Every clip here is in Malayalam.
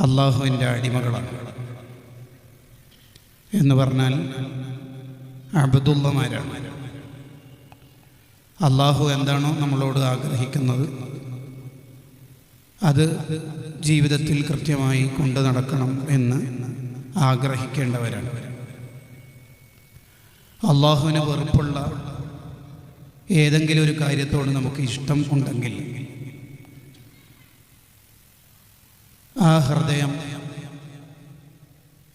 അള്ളാഹുവിൻ്റെ അടിമകളാണ്. എന്ന് പറഞ്ഞാൽ അബ്ദുള്ളമാരാണ്. അള്ളാഹു എന്താണോ നമ്മളോട് ആഗ്രഹിക്കുന്നത് അത് ജീവിതത്തിൽ കൃത്യമായി കൊണ്ടു നടക്കണം എന്ന് ആഗ്രഹിക്കേണ്ടവരാണ്. അള്ളാഹുവിന് വെറുപ്പുള്ള ഏതെങ്കിലും ഒരു കാര്യത്തോട് നമുക്ക് ഇഷ്ടം ഉണ്ടെങ്കിൽ ആ ഹൃദയം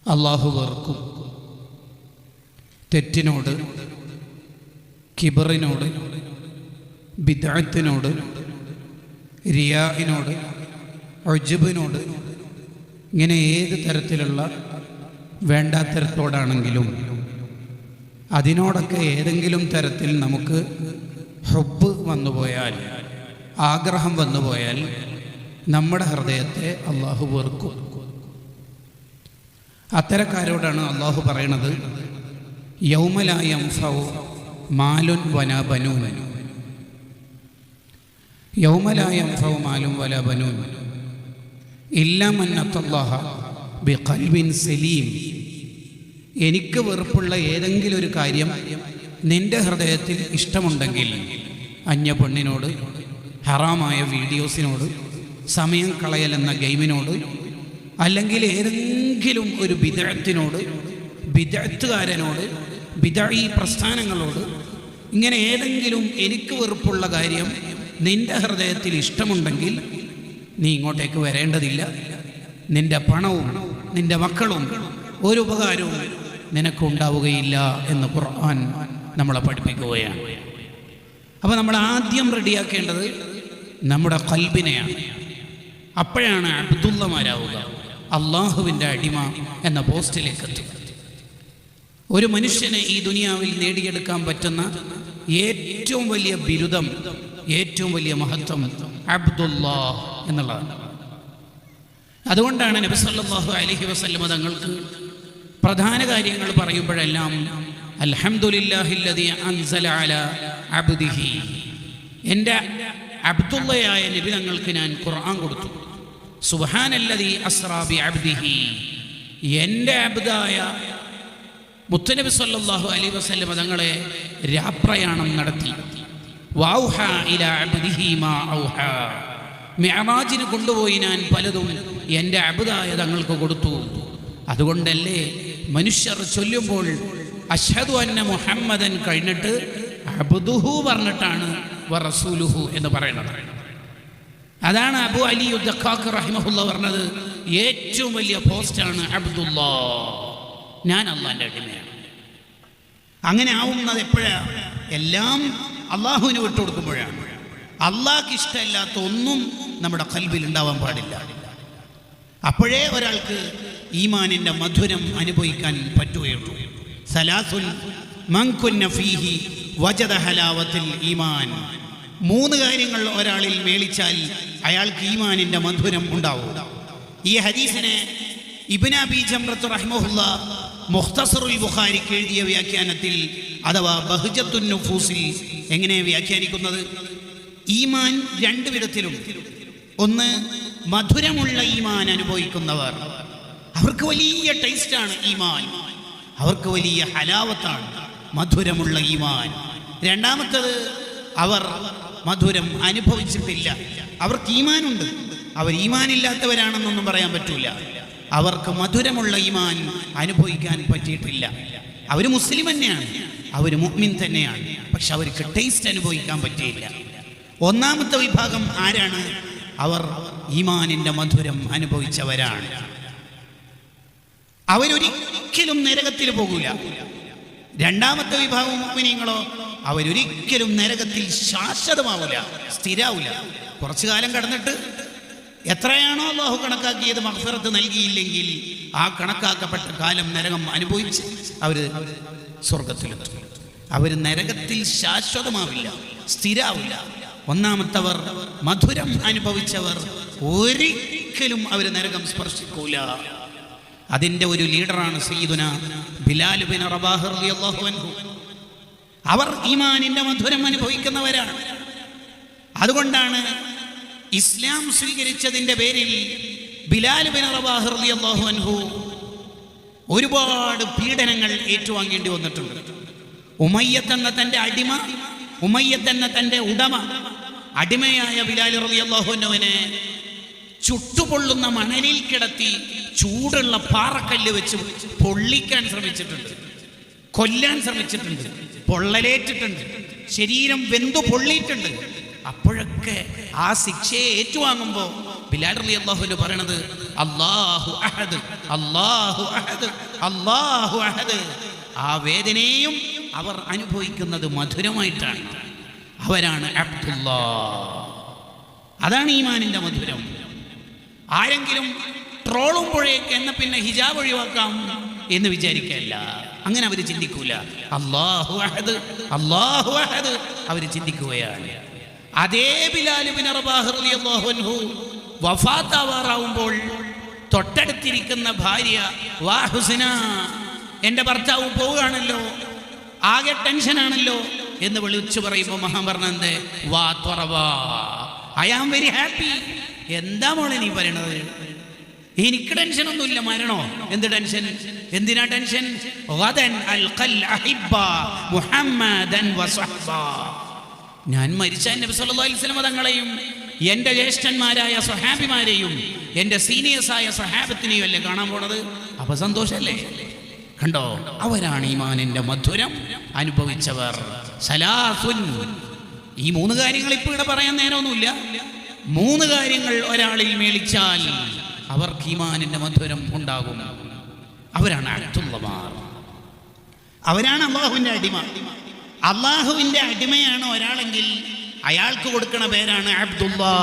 അള്ളാഹു വെറുക്കും. തെറ്റിനോട്, കിബറിനോട്, ബിദ്അത്തിനോട്, റിയാഇനോട്, ഉജ്ബിനോട്, ഇങ്ങനെ ഏത് തരത്തിലുള്ള വേണ്ടാത്തരത്തോടാണെങ്കിലും അതിനോടൊക്കെ ഏതെങ്കിലും തരത്തിൽ നമുക്ക് ഹുബ്ബ് വന്നുപോയാൽ, ആഗ്രഹം വന്നുപോയാൽ നമ്മുടെ ഹൃദയത്തെ അള്ളാഹു വെറുക്കും. അത്തരക്കാരോടാണ് അള്ളാഹു പറയണത്, യൗമ ലാ യൻഫഉ മാലുൻ വലാ ബനൂൻ, യൗമ ലാ യൻഫഉ മാലുൻ വലാ ബനൂൻ ഇല്ലാ മൻ അത്തല്ലാഹ ബിഖൽബിൻ സലീം. എനിക്ക് വെറുപ്പുള്ള ഏതെങ്കിലും ഒരു കാര്യം നിന്റെ ഹൃദയത്തിൽ ഇഷ്ടമുണ്ടെങ്കിൽ, അന്യ പെണ്ണിനോട്, ഹറാമായ വീഡിയോസിനോട്, സമയം കളയലെന്ന ഗെയിമിനോട്, അല്ലെങ്കിൽ ഏതെങ്കിലും ഒരു ബിദ്അത്തിനോട്, ബിദ്അത്തുകാരനോട്, ബിദ്അഈ പ്രസ്ഥാനങ്ങളോട്, ഇങ്ങനെ ഏതെങ്കിലും എനിക്ക് വെറുപ്പുള്ള കാര്യം നിന്റെ ഹൃദയത്തിൽ ഇഷ്ടമുണ്ടെങ്കിൽ നീ ഇങ്ങോട്ടേക്ക് വരേണ്ടതില്ല. നിന്റെ പണവും നിന്റെ മക്കളും ഒരു ഉപകാരവും നിനക്കുണ്ടാവുകയില്ല എന്ന് ഖുർആൻ നമ്മളെ പഠിപ്പിക്കുകയാണ്. അപ്പോൾ നമ്മൾ ആദ്യം റെഡിയാക്കേണ്ടത് നമ്മുടെ ഖൽബിനെയാണ്. അപ്പോഴാണ് അബ്ദുള്ളമാരാവുക, അള്ളാഹുവിൻ്റെ അടിമ എന്ന പോസ്റ്റിലേക്ക് എത്തുക. ഒരു മനുഷ്യന് ഈ ദുനിയാവിൽ നേടിയെടുക്കാൻ പറ്റുന്ന ഏറ്റവും വലിയ ബിരുദം, ഏറ്റവും വലിയ മഹത്വം അബ്ദുല്ലാഹ് എന്നുള്ളതാണ്. അതുകൊണ്ടാണ് നബി സല്ലല്ലാഹു അലൈഹി വസല്ലം തങ്ങൾക്ക് പ്രധാന കാര്യങ്ങൾ പറയുമ്പോഴെല്ലാം അൽഹംദുലില്ലാഹില്ലദീ അൻസല അലാ അബ്ദിഹി, എൻ്റെ അബ്ദുള്ളയായ നബി തങ്ങൾക്ക് ഞാൻ ഖുർആൻ കൊടുത്തു. സുബ്ഹാനല്ലദീ അസ്റാ ബി അബ്ദിഹി, എൻ്റെ അബ്ദായ മുത്തനബി സല്ലല്ലാഹു അലൈഹി വസല്ലം തങ്ങളെ രാപ്രയാണം നടത്തി. വൗഹാ ഇലാ അബ്ദിഹി മാ ഔഹാ, മിഅ്റാജിന് കൊണ്ടുപോയി ഞാൻ പലതും എൻ്റെ അബ്ദായ തങ്ങൾക്ക് കൊടുത്തു. അതുകൊണ്ടല്ലേ മനുഷ്യർ ചൊല്ലുമ്പോൾ അശ്ഹദു അന്ന മുഹമ്മദൻ കഴിഞ്ഞിട്ട് അബ്ദുഹു പറഞ്ഞിട്ടാണ് വറസൂലുഹു എന്ന് പറയുന്നത്. അതാണ് അബു അലി ദഖാഖ് റഹിമഹുല്ല പറഞ്ഞത്, ഏറ്റവും വലിയ പോസ്റ്റാണ് അബ്ദുല്ലാ, ഞാൻ അള്ളാൻ്റെ അടിമയാണ്. അങ്ങനെ ആവുന്നത് എപ്പോഴാണ്? എല്ലാം അള്ളാഹുവിന് വിട്ടുകൊടുക്കുമ്പോഴാണ്. അള്ളാഹ്ക്ക് ഇഷ്ടമില്ലാത്ത ഒന്നും നമ്മുടെ ഖൽബിൽ ഉണ്ടാവാൻ പാടില്ല. അപ്പോഴേ ഒരാൾക്ക് ഈമാനിൻ്റെ മധുരം അനുഭവിക്കാൻ പറ്റുകയുള്ളൂ. സലാസുൻ മൻ കുന്ന ഫീഹി വജദ ഹലാവത്തുൽ ഈമാൻ, 3 കാര്യങ്ങൾ ഒരാളിൽ മേളിച്ചാൽ അയാൾക്ക് ഈമാനിൻ്റെ മധുരം ഉണ്ടാവും. ഈ ഹദീസിനെ ഇബ്നു അബീ ജംറത്ത് റഹിമഹുല്ലാ മുഖ്തസറുൽ ബുഖാരിക്ക് എഴുതിയ വ്യാഖ്യാനത്തിൽ അഥവാ ബഹ്ജത്തുൻ നുഫൂസിൽ എങ്ങനെ വ്യാഖ്യാനിക്കുന്നത്? ഈമാൻ 2 വിധത്തിലും. ഒന്ന്, മധുരമുള്ള ഈമാൻ അനുഭവിക്കുന്നവർ, അവർക്ക് വലിയ ടേസ്റ്റാണ് ഈമാൻ, അവർക്ക് വലിയ ഹലാവത്താണ് മധുരമുള്ള ഈമാൻ. രണ്ടാമത്തത്, അവർ മധുരം അനുഭവിച്ചിട്ടില്ല, അവർക്ക് ഈമാനുണ്ട്, അവർ ഈമാനില്ലാത്തവരാണെന്നൊന്നും പറയാൻ പറ്റൂല, അവർക്ക് മധുരമുള്ള ഈമാൻ അനുഭവിക്കാൻ പറ്റിയിട്ടില്ല. അവർ മുസ്ലിം തന്നെയാണ്, അവർ മുഅ്മിൻ തന്നെയാണ്, പക്ഷെ അവർക്ക് ടേസ്റ്റ് അനുഭവിക്കാൻ പറ്റിയില്ല. ഒന്നാമത്തെ വിഭാഗം ആരാണ്? അവർ ഈമാനിൻ്റെ മധുരം അനുഭവിച്ചവരാണ്. അവരൊരിക്കലും നരകത്തിൽ പോകൂല. രണ്ടാമത്തെ വിഭാഗം മുഅ്മിനീങ്ങളോ, അവരൊരിക്കലും നരകത്തിൽ ശാശ്വതമാവില്ല, സ്ഥിരാവില്ല. കുറച്ചു കാലം കടന്നിട്ട് എത്രയാണോ അല്ലാഹു കണക്കാക്കിയത് മഗ്ഫിറത്ത് നൽകിയില്ലെങ്കിൽ ആ കണക്കാക്കപ്പെട്ട കാലം നരകം അനുഭവിച്ച് അവർ സ്വർഗത്തിലെത്തും. അവർ നരകത്തിൽ ശാശ്വതമാവില്ല, സ്ഥിരാവില്ല. ഒന്നാമത്തവർ മധുരം അനുഭവിച്ചവർ ഒരിക്കലും അവർ നരകം സ്പർശിക്കൂല. അതിൻ്റെ ഒരു ലീഡറാണ് സയ്യിദുനാ ബിലാൽ ബിൻ റബാഹ് റളിയല്ലാഹു അൻഹു. അവർ ഈമാനിൻ്റെ മധുരം അനുഭവിക്കുന്നവരാണ്. അതുകൊണ്ടാണ് ഇസ്ലാം സ്വീകരിച്ചതിൻ്റെ പേരിൽ ബിലാൽ ബിൻ റബാഹ് റളിയല്ലാഹു അൻഹു ഒരുപാട് പീഡനങ്ങൾ ഏറ്റുവാങ്ങേണ്ടി വന്നിട്ടുണ്ട്. ഉമയ്യത്ത് എന്ന തൻ്റെ അടിമ, ഉമയ്യത്ത് എന്ന തൻ്റെ ഉടമ, അടിമയായ ബിലാൽ റളിയല്ലാഹു അൻഹുവിനെ ചുട്ടുപൊള്ളുന്ന മണലിൽ കിടത്തി ചൂടുള്ള പാറക്കല്ല് വെച്ച് പൊള്ളിക്കാൻ ശ്രമിച്ചിട്ടുണ്ട്, കൊല്ലാൻ ശ്രമിച്ചിട്ടുണ്ട്, പൊള്ളലേറ്റിട്ടുണ്ട്, ശരീരം വെന്തു പൊള്ളിയിട്ടുണ്ട്. അപ്പോഴൊക്കെ ആ ശിക്ഷയെ ഏറ്റുവാങ്ങുമ്പോൾ ബിലാൽ റളിയല്ലാഹു അൻഹു പറയണത് അല്ലാഹു അഹദ്, അല്ലാഹു അഹദ്, അല്ലാഹു അഹദ്. ആ വേദനയും അവർ അനുഭവിക്കുന്നത് മധുരമായിട്ടാണ്. അവരാണ് അബ്ദുല്ലാ. അതാണ് ഈമാനിന്റെ മധുരം. ആരെങ്കിലും ട്രോളുമ്പോഴേക്ക് എന്ന പിന്നെ ഹിജാബ് ഒഴിവാക്കാം എന്ന് വിചാരിക്കല്ല, അങ്ങനെ അവർ ചിന്തിക്കൂല. അല്ലാഹു അഹദ്, അല്ലാഹു അഹദ് അവർ ചിന്തിക്കുകയാണ്. അതേ ബിലാൽ ബിൻ റബാഹ് റളിയല്ലാഹു അൻഹു വഫാത്താവാറാവുമ്പോൾ തൊട്ടടുത്തിരിക്കുന്ന ഭാര്യ വാ ഹുസ്ന, എൻ്റെ ഭർത്താവ് പോവുകയാണല്ലോ, ആകെ ടെൻഷനാണല്ലോ എന്ന് വിളിച്ചു പറയുമ്പോൾ മഹാൻ പറഞ്ഞത് വാ ത്വറവാ, ഐ ആം വെരി ഹാപ്പി. എന്താ മോളെ നീ പറയണത്? എനിക്ക് ടെൻഷനൊന്നുമില്ല. മരണോ? എന്ത് ടെൻഷൻ? എന്തിനാ ടെൻഷൻ? ഞാൻ മരിച്ച നബി സല്ലല്ലാഹു അലൈഹി വസല്ലം തങ്ങളെയും എൻ്റെ ജ്യേഷ്ഠന്മാരായ സ്വഹാബിമാരെയും എൻ്റെ സീനിയേഴ്സായ സ്വഹാബത്തിനെയും അല്ലേ കാണാൻ പോണത്. അപ്പൊ സന്തോഷല്ലേ? കണ്ടോ, അവരാണ് ഈമാനിന്റെ മധുരം അനുഭവിച്ചവർ. സലാസുൻ, ഈ 3 കാര്യങ്ങൾ ഇപ്പൊ ഇവിടെ പറയാൻ നേരമൊന്നുമില്ല. 3 കാര്യങ്ങൾ ഒരാളിൽ മേളിച്ചാൽ അവർക്ക് ഈമാനിന്റെ മധുരം ഉണ്ടാകും. അവരാണ് അബ്ദുള്ളമാർ. അവരാണ് അള്ളാഹുവിന്റെ അടിമ. അള്ളാഹുവിന്റെ അടിമയാണ് ഒരാളെങ്കിൽ അയാൾക്ക് കൊടുക്കുന്ന പേരാണ് അബ്ദുല്ലാ.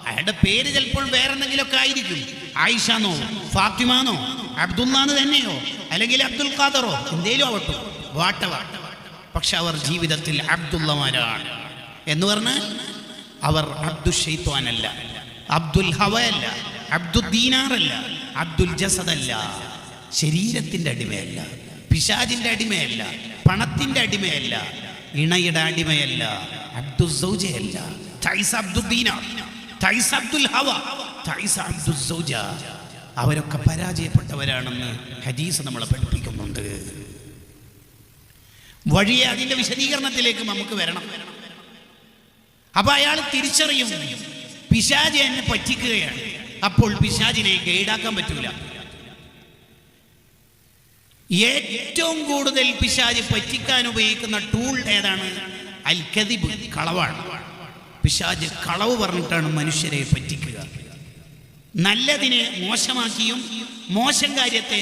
അയാളുടെ പേര് ചിലപ്പോൾ വേറെ എന്തെങ്കിലുമൊക്കെ ആയിരിക്കും. ആയിഷാന്നോ ഫാത്തിമാന്നോ അബ്ദുല്ലാന്ന് തന്നെയോ അല്ലെങ്കിൽ അബ്ദുൽ ഖാദറോ എന്തേലും ആവട്ടോ, വാട്ടവ. പക്ഷെ അവർ ജീവിതത്തിൽ അബ്ദുള്ളമാരാണ്. എന്ന് പറഞ്ഞാൽ അവർ അബ്ദുൽ ശൈത്വാനല്ല, അബ്ദുൽ ഹവയല്ല, അബ്ദുൽ ദീനാറല്ല, അബ്ദുൽ ജസദല്ല. ശരീരത്തിന്റെ അടിമയല്ല, പിശാചിന്റെ അടിമയല്ല, പണത്തിന്റെ അടിമയല്ല, ഇണയുടെ അടിമയല്ല, അബ്ദുൽ സൗജയല്ല. തൈസ അബ്ദുൽ ദീനാർ, തൈസ അബ്ദുൽ ഹവ, തൈസ അബ്ദുൽ സൗജ. അവരൊക്കെ പരാജയപ്പെട്ടവരാണെന്ന് ഹദീസ് നമ്മളെ പഠിപ്പിക്കുന്നുണ്ട്. വഴിയെ അതിന്റെ വിശദീകരണത്തിലേക്ക് നമുക്ക് വരണം. അപ്പൊ അയാൾ തിരിച്ചറിയും പിശാച് എന്നെ പറ്റിക്കുകയാണ്. അപ്പോൾ പിശാചിനെ ഗൈഡാക്കാൻ പറ്റൂല. ഏറ്റവും കൂടുതൽ പിശാച് പറ്റിക്കാൻ ഉപയോഗിക്കുന്ന ടൂൾ ഏതാണ്? അൽ കദിബ്, കളവാണ്. പിശാച് കളവ് പറഞ്ഞിട്ടാണ് മനുഷ്യരെ പറ്റിക്കുക. നല്ലതിനെ മോശമാക്കിയും മോശം കാര്യത്തെ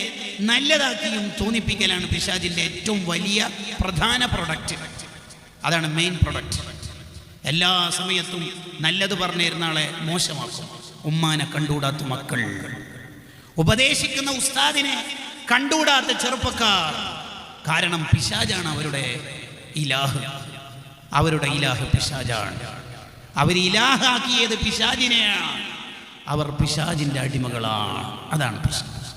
നല്ലതാക്കിയും തോന്നിപ്പിക്കലാണ് പിശാചിന്റെ ഏറ്റവും വലിയ പ്രധാന പ്രൊഡക്റ്റ്. അതാണ് മെയിൻ പ്രൊഡക്റ്റ്. എല്ലാ സമയത്തും നല്ലത് പറഞ്ഞിരുന്ന ആളെ മോശമാക്കും. ഉമ്മാനെ കണ്ടുകൂടാത്ത മക്കൾ, ഉപദേശിക്കുന്ന ഉസ്താദിനെ കണ്ടുകൂടാത്ത ചെറുപ്പക്കാർ. കാരണം പിശാചാണ് അവരുടെ ഇലാഹ്. അവരുടെ ഇലാഹ് പിശാചാണ്. അവർ ഇലാഹാക്കിയത് പിശാചിനെയാണ്. അവർ പിശാചിന്റെ അടിമകളാണ്. അതാണ് പിശാച്.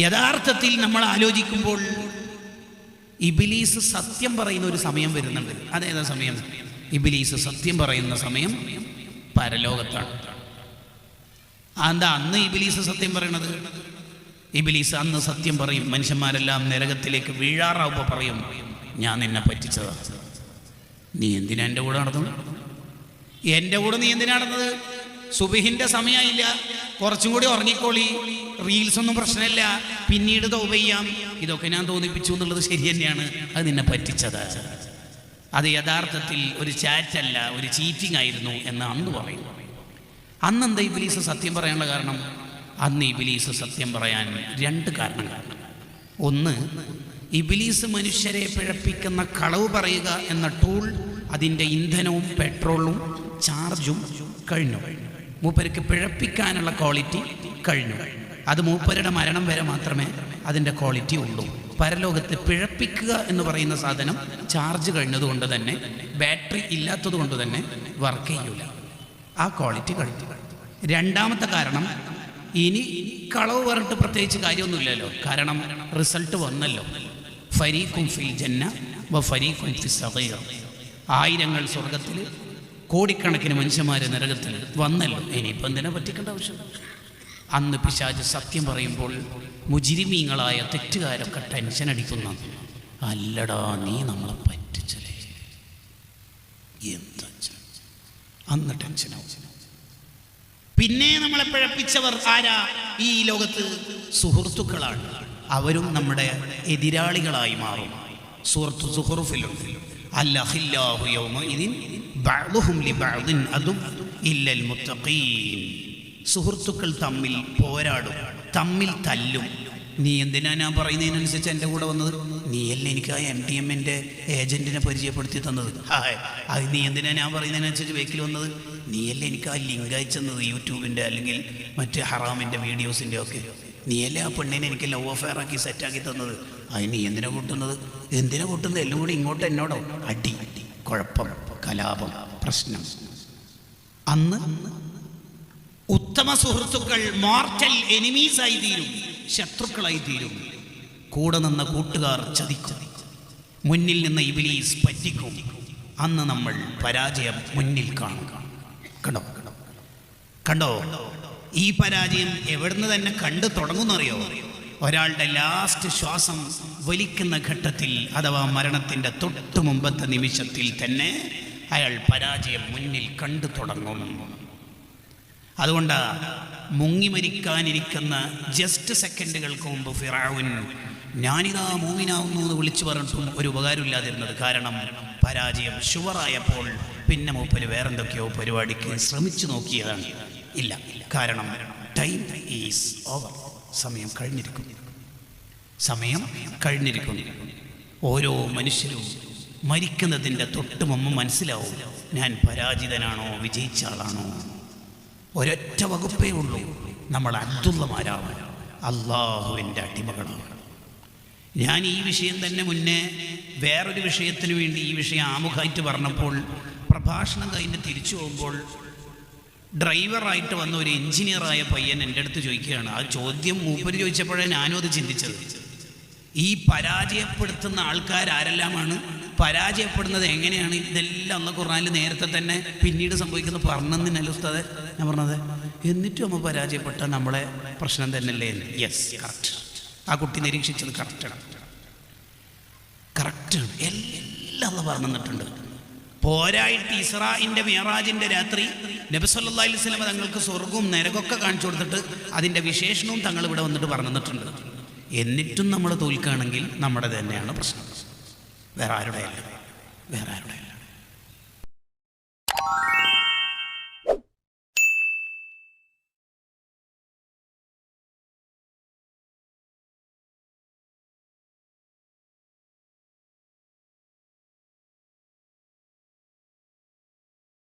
യഥാർത്ഥത്തിൽ നമ്മൾ ആലോചിക്കുമ്പോൾ ഇബ്ലീസ് സത്യം പറയുന്ന ഒരു സമയം വരുന്നുണ്ട്. അതേതാ സമയം? ഇബ്ലീസ് സത്യം പറയുന്ന സമയം പരലോകത്താണ്. എന്താ അന്ന് ഇബ്ലീസ് സത്യം പറയണത്? ഇബ്ലീസ് അന്ന് സത്യം പറയും. മനുഷ്യന്മാരെല്ലാം നരകത്തിലേക്ക് വീഴാറാവുമ്പോൾ പറയും, ഞാൻ നിന്നെ പറ്റിച്ചതാ. നീ എന്തിനാ എൻ്റെ കൂടെ നടന്നത്? എൻ്റെ കൂടെ നീ എന്തിനാ നടന്നത്? സുബഹിന്റെ സമയമില്ല, കുറച്ചും കൂടി ഉറങ്ങിക്കോളി, റീൽസ് ഒന്നും പ്രശ്നമില്ല, പിന്നീട് തൗബ ചെയ്യാം. ഇതൊക്കെ ഞാൻ തോന്നിപ്പിച്ചു എന്നുള്ളത് ശരി തന്നെയാണ്. അത് നിന്നെ പറ്റിച്ചതാ. അത് യഥാർത്ഥത്തിൽ ഒരു ചാറ്റല്ല, ഒരു ചീറ്റിംഗ് ആയിരുന്നു എന്ന് അന്ന് പറയും. അന്നെന്താ ഇബ്ലീസ് സത്യം പറയാനുള്ള കാരണം? അന്ന് ഇബ്ലീസ് സത്യം പറയാൻ 2 കാരണങ്ങളാണ്. ഒന്ന്, ഇബ്ലീസ് മനുഷ്യരെ പിഴപ്പിക്കുന്ന കളവ് പറയുക എന്ന ടൂൾ, അതിൻ്റെ ഇന്ധനവും പെട്രോളും ചാർജും കഴിഞ്ഞു. മൂപ്പർക്ക് പിഴപ്പിക്കാനുള്ള ക്വാളിറ്റി കഴിഞ്ഞു. അത് മൂപ്പരുടെ മരണം വരെ മാത്രമേ അതിൻ്റെ ക്വാളിറ്റി ഉള്ളൂ. പരലോകത്ത് പിഴപ്പിക്കുക എന്ന് പറയുന്ന സാധനം ചാർജ് കഴിഞ്ഞതുകൊണ്ട് തന്നെ, ബാറ്ററി ഇല്ലാത്തത് കൊണ്ട് തന്നെ വർക്ക് ചെയ്യൂല. ആ ക്വാളിറ്റി കഴിഞ്ഞു. 2ാമത്തെ കാരണം, ഇനി കളവ് പറഞ്ഞിട്ട് പ്രത്യേകിച്ച് കാര്യമൊന്നുമില്ലല്ലോ. കാരണം റിസൾട്ട് വന്നല്ലോ. ഫരീഖും ഫിൽ ജന്ന വ ഫരീഖും ഫിസ് സഗീർ. 1000 സ്വർഗത്തിൽ, കോടിക്കണക്കിന് മനുഷ്യന്മാർ നരകത്തിൽ വന്നല്ലോ. ഇനിയിപ്പോൾ എന്തിനാ പറ്റിക്കേണ്ട ആവശ്യം? അന്ന് പിശാച് സത്യം പറയുമ്പോൾ മുജിരിമീങ്ങളായ തെറ്റുകാരൊക്കെ ടെൻഷൻ അടിക്കുന്ന, അല്ലടാ നീ നമ്മളെ പറ്റിച്ചല്ലേ, എന്താ അന്ന് ടെൻഷനാവും. പിന്നെ നമ്മളെ പിഴപ്പിച്ചവർ ആരാ? ഈ ലോകത്ത് സുഹൃത്തുക്കളാണ്. അവരും നമ്മുടെ എതിരാളികളായി മാറും. സൂറത്ത് സുഹ്റുഫിലും അല്ലഹില്ലാഹു യൗമഇദിൻ ബഅ്ദുഹും ലിബഅ്ദിൻ അദും ഇല്ലൽ മുത്തഖീൻ. സുഹൃത്തുക്കൾ തമ്മിൽ പോരാടും, തമ്മിൽ തല്ലും. നീ എന്തിനാ ഞാൻ പറയുന്നതിനനുസരിച്ച് എൻ്റെ കൂടെ വന്നത്? നീയല്ലേ എനിക്ക് ആ MTMൻ്റെ ഏജൻറ്റിനെ പരിചയപ്പെടുത്തി തന്നത്? അത് നീ എന്തിനാ ഞാൻ പറയുന്നതിനനുസരിച്ച് വേക്കിൽ വന്നത്? നീയല്ലേ എനിക്ക് ആ ലിങ്ക് അയച്ചെന്നത് യൂട്യൂബിൻ്റെ അല്ലെങ്കിൽ മറ്റ് ഹറാമിൻ്റെ വീഡിയോസിൻ്റെ ഒക്കെ? നീയല്ലേ ആ പെണ്ണിനെ എനിക്ക് ലവ് അഫെയർ ആക്കി സെറ്റാക്കി തന്നത്? അത് നീ എന്തിനാ കൂട്ടുന്നത്? എന്തിനാ കൂട്ടുന്നത്? എല്ലാം കൂടി ഇങ്ങോട്ട് എന്നോടോ? അടി, കുഴപ്പം, കലാപം, പ്രശ്നം. അന്ന് ഉത്തമ സുഹൃത്തുക്കൾ മോർട്ടൽ എനിമീസായി തീരും, ശത്രുക്കളായി തീരും. കൂടെ നിന്ന കൂട്ടുകാർ ചതിക്കും, മുന്നിൽ നിന്ന് ഇബ്ലീസ് പറ്റിക്കും. അന്ന് നമ്മൾ പരാജയം മുന്നിൽ കാണുക. കണ്ടോ ഈ പരാജയം എവിടുന്ന് തന്നെ കണ്ടു തുടങ്ങുന്നറിയോ? ഒരാളുടെ ലാസ്റ്റ് ശ്വാസം വലിക്കുന്ന ഘട്ടത്തിൽ, അഥവാ മരണത്തിൻ്റെ തൊട്ടു മുമ്പത്തെ നിമിഷത്തിൽ തന്നെ അയാൾ പരാജയം മുന്നിൽ കണ്ടു തുടങ്ങും. അതുകൊണ്ട് മുങ്ങി മരിക്കാനിരിക്കുന്ന ജസ്റ്റ് സെക്കൻഡുകൾക്ക് മുമ്പ് ഫിറഔൻ ഞാനിതാ മൂമിനാവുന്നു എന്ന് വിളിച്ചു പറഞ്ഞിട്ടും ഒരു ഉപകാരമില്ലാതിരുന്നത്. കാരണം പരാജയം ഷുവറായപ്പോൾ പിന്നെ മൂപ്പര് വേറെന്തൊക്കെയോ പരിപാടിക്ക് ശ്രമിച്ചു നോക്കിയതാണ്. ഇല്ല, കാരണം ടൈം ഈസ് ഓവർ. സമയം കഴിഞ്ഞിരിക്കുന്നു, സമയം കഴിഞ്ഞിരിക്കുന്നു. ഓരോ മനുഷ്യരും മരിക്കുന്നതിൻ്റെ തൊട്ട് മുമ്പ് മനസ്സിലാവും, ഞാൻ പരാജിതനാണോ വിജയിച്ച ആളാണോ. ഒരൊറ്റ വകുപ്പേ ഉള്ളൂ, നമ്മൾ അബ്ദുള്ളമാരാവാൻ, അള്ളാഹുവിൻ്റെ അടിമകളാണ്. ഞാൻ ഈ വിഷയം തന്നെ മുന്നേ വേറൊരു വിഷയത്തിന് വേണ്ടി ഈ വിഷയം ആമുഖമായിട്ട് പറഞ്ഞപ്പോൾ, പ്രഭാഷണം കഴിഞ്ഞ് തിരിച്ചു പോകുമ്പോൾ ഡ്രൈവറായിട്ട് വന്ന ഒരു എഞ്ചിനീയറായ പയ്യൻ എൻ്റെ അടുത്ത് ചോദിക്കുകയാണ്. ആ ചോദ്യം മൂപ്പര് ചോദിച്ചപ്പോഴേ ഞാനും അത് ചിന്തിച്ചത്. ഈ പരാജയപ്പെടുത്തുന്ന ആൾക്കാരെല്ലാമാണ്, പരാജയപ്പെടുന്നത് എങ്ങനെയാണ്, ഇതെല്ലാം അന്ന് ഖുർആനിൽ നേരത്തെ തന്നെ പിന്നീട് സംഭവിക്കുന്നത് പറഞ്ഞെന്നല്ല ഉസ്താദെ ഞാൻ പറഞ്ഞത്. എന്നിട്ടും നമ്മൾ പരാജയപ്പെട്ടാൽ നമ്മളെ പ്രശ്നം തന്നെയല്ലേ എന്ന്. Yes, correct. ആ കുട്ടി നിരീക്ഷിച്ചത് കറക്റ്റാണ്. എല്ലാം അള്ളാഹ് പറഞ്ഞു തന്നിട്ടുണ്ട്. പോരായിട്ട് ഇസ്രാഇന്റെ മിഅ്റാജിന്റെ രാത്രി നബി സല്ലല്ലാഹു അലൈഹി വസല്ലം തങ്ങൾക്ക് സ്വർഗവും നരകമൊക്കെ കാണിച്ചു കൊടുത്തിട്ട് അതിൻ്റെ വിശേഷണവും തങ്ങൾ ഇവിടെ വന്നിട്ട് പറഞ്ഞു തന്നിട്ടുണ്ട്. എന്നിട്ടും നമ്മൾ തോൽക്കുകയാണെങ്കിൽ നമ്മുടെ തന്നെയാണ് പ്രശ്നം, വേറെ ആരുടെയല്ല.